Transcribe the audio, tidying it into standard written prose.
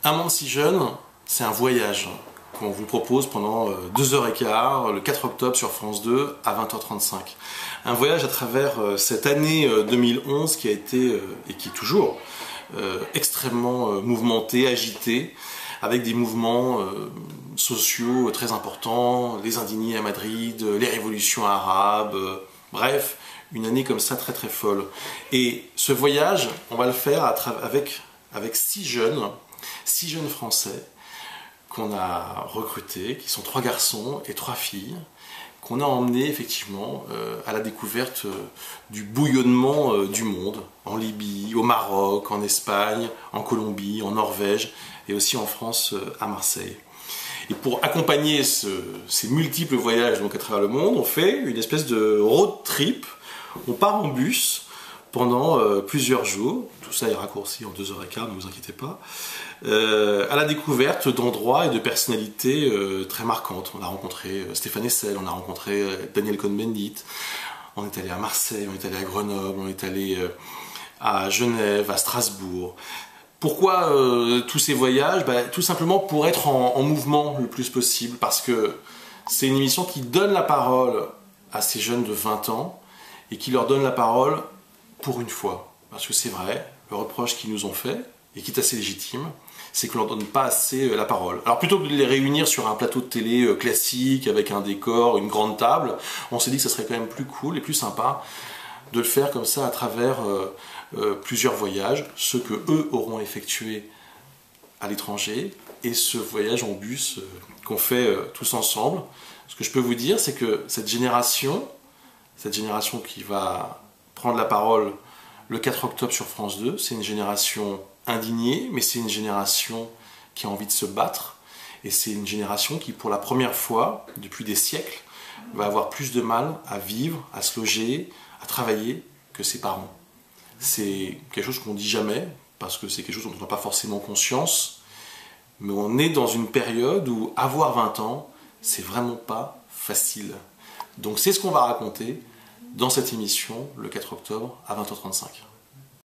Un monde si jeune, c'est un voyage qu'on vous propose pendant 2h15, le 4 octobre sur France 2 à 20h35. Un voyage à travers cette année 2011 qui a été, et qui est toujours, extrêmement mouvementée, agitée, avec des mouvements sociaux très importants, les indignés à Madrid, les révolutions arabes, bref, une année comme ça très très folle. Et ce voyage, on va le faire avec 6 jeunes Français qu'on a recrutés, qui sont 3 garçons et 3 filles, qu'on a emmenés effectivement à la découverte du bouillonnement du monde, en Libye, au Maroc, en Espagne, en Colombie, en Norvège et aussi en France, à Marseille. Et pour accompagner ces multiples voyages donc à travers le monde, on fait une espèce de road trip. On part en bus pendant plusieurs jours, tout ça est raccourci en 2h15, ne vous inquiétez pas, à la découverte d'endroits et de personnalités très marquantes. On a rencontré Stéphane Hessel, on a rencontré Daniel Cohn-Bendit, on est allé à Marseille, on est allé à Grenoble, on est allé à Genève, à Strasbourg. Pourquoi tous ces voyages? Tout simplement pour être en mouvement le plus possible, parce que c'est une émission qui donne la parole à ces jeunes de 20 ans et qui leur donne la parole pour une fois. Parce que c'est vrai, le reproche qu'ils nous ont fait, et qui est assez légitime, c'est qu'on ne leur donne pas assez la parole. Alors plutôt que de les réunir sur un plateau de télé classique, avec un décor, une grande table, on s'est dit que ça serait quand même plus cool et plus sympa de le faire comme ça à travers plusieurs voyages, ceux que eux auront effectués à l'étranger, et ce voyage en bus qu'on fait tous ensemble. Ce que je peux vous dire, c'est que cette génération qui va prendre la parole le 4 octobre sur France 2, c'est une génération indignée, mais c'est une génération qui a envie de se battre, et c'est une génération qui, pour la première fois, depuis des siècles, va avoir plus de mal à vivre, à se loger, à travailler que ses parents. C'est quelque chose qu'on ne dit jamais, parce que c'est quelque chose dont on n'a pas forcément conscience, mais on est dans une période où avoir 20 ans, c'est vraiment pas facile. Donc c'est ce qu'on va raconter dans cette émission le 4 octobre à 20h35.